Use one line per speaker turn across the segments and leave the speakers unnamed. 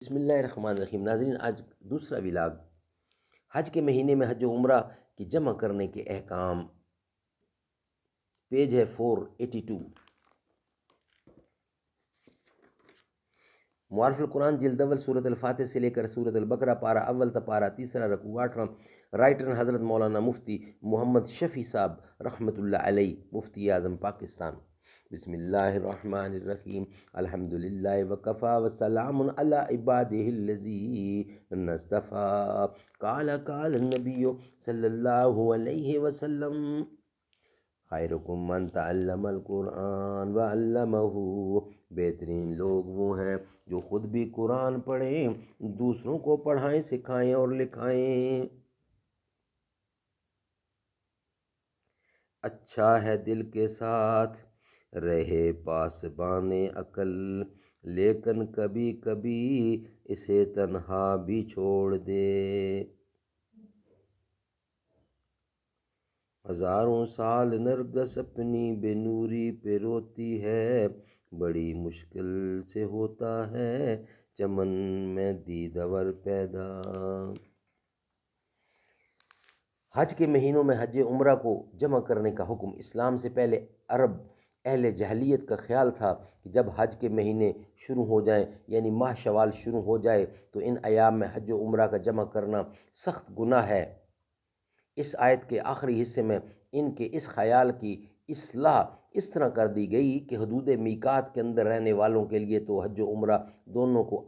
بسم اللہ الرحمن الرحیم۔ ناظرین، آج دوسرا ولاگ حج کے مہینے میں حج و عمرہ کی جمع کرنے کے احکام، پیج ہے 482۔ معارف القرآن جلد اول سورۃ الفاتح سے لے کر سورۃ البقرہ پارہ اول تا پارہ تیسرا رکوع 8۔ رائٹر حضرت مولانا مفتی محمد شفیع صاحب رحمۃ اللہ علیہ، مفتی اعظم پاکستان۔ بسم اللہ الرحمن الرحیم۔ الحمدللہ وکفا وسلام علی عبادہ الذین اصطفیٰ۔ قال النبی صلی اللہ علیہ وسلم: خیرکم من تعلم القرآن وعلمہ۔ بہترین لوگ وہ ہیں جو خود بھی قرآن پڑھیں، دوسروں کو پڑھائیں، سکھائیں اور لکھائیں۔ اچھا ہے دل کے ساتھ رہے پاسبان عقل، لیکن کبھی کبھی اسے تنہا بھی چھوڑ دے۔ ہزاروں سال نرگس اپنی بے نوری پہ روتی ہے، بڑی مشکل سے ہوتا ہے چمن میں دیدور پیدا۔ حج کے مہینوں میں حج عمرہ کو جمع کرنے کا حکم اسلام سے پہلے عرب اہل جاہلیت کا خیال تھا کہ جب حج کے مہینے شروع ہو جائیں، یعنی ماہ شوال شروع ہو جائے، تو ان ایام میں حج و عمرہ کا جمع کرنا سخت گناہ ہے۔ اس آیت کے آخری حصے میں ان کے اس خیال کی اصلاح اس طرح کر دی گئی کہ حدود میقات کے اندر رہنے والوں کے لیے تو حج و عمرہ دونوں کو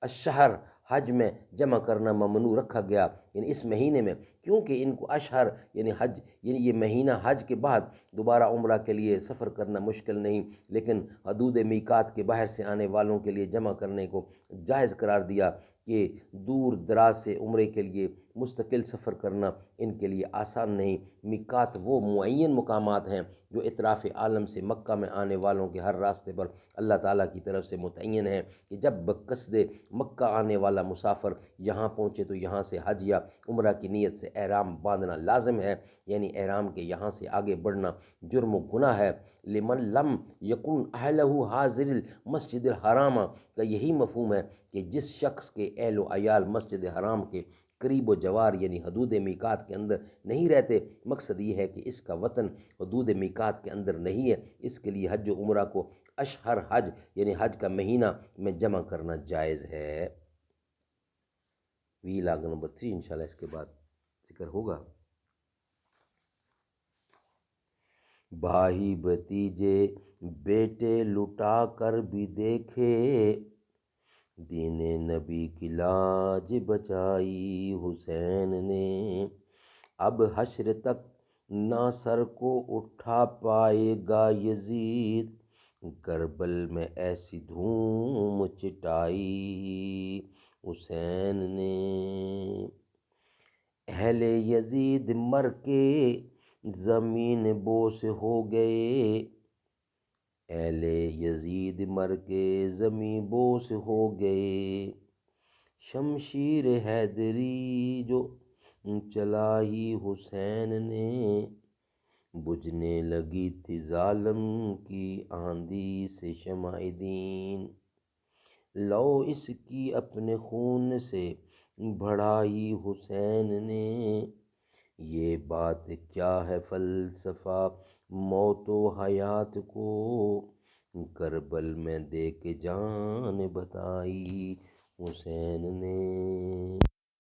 اشہر حج میں جمع کرنا ممنوع رکھا گیا، یعنی اس مہینے میں، کیونکہ ان کو اشہر یعنی حج، یعنی یہ مہینہ حج کے بعد دوبارہ عمرہ کے لیے سفر کرنا مشکل نہیں، لیکن حدود میقات کے باہر سے آنے والوں کے لیے جمع کرنے کو جائز قرار دیا کہ دور دراز سے عمرے کے لیے مستقل سفر کرنا ان کے لیے آسان نہیں۔ میقات وہ معین مقامات ہیں جو اطراف عالم سے مکہ میں آنے والوں کے ہر راستے پر اللہ تعالیٰ کی طرف سے متعین ہیں کہ جب بقصد مکہ آنے والا مسافر یہاں پہنچے تو یہاں سے حج یا عمرہ کی نیت سے احرام باندھنا لازم ہے، یعنی احرام کے یہاں سے آگے بڑھنا جرم و گناہ ہے۔ لمن لم یکن اہلہ حاضر المسجد الحرام کا یہی مفہوم ہے کہ جس شخص کے اہل و عیال مسجد حرام کے قریب و جوار یعنی حدود میقات کے اندر نہیں رہتے، مقصد یہ ہے کہ اس کا وطن حدود میقات کے اندر نہیں ہے، اس کے لیے حج و عمرہ کو اشہر حج یعنی حج کا مہینہ میں جمع کرنا جائز ہے۔ ویلاگ نمبر 3 انشاءاللہ اس کے بعد ذکر ہوگا۔ بھائی بھتیجے بیٹے لٹا کر بھی دیکھے، دین نبی کی لاج بچائی حسین نے۔ اب حشر تک نہ سر کو اٹھا پائے گا یزید، کربل میں ایسی دھوم چٹائی حسین نے۔ اہل یزید مر کے زمین بوس ہو گئے، اہل یزید مر کے زمین بوس ہو گئے، شمشیر حیدری جو چلائی حسین نے، بجھنے لگی تھی ظالم کی آندھی سے شمع دین، لو اس کی اپنے خون سے بڑھائی حسین نے۔ یہ بات کیا ہے فلسفہ موت و حیات کو، کربل میں دے کے جان بتائی حسین نے۔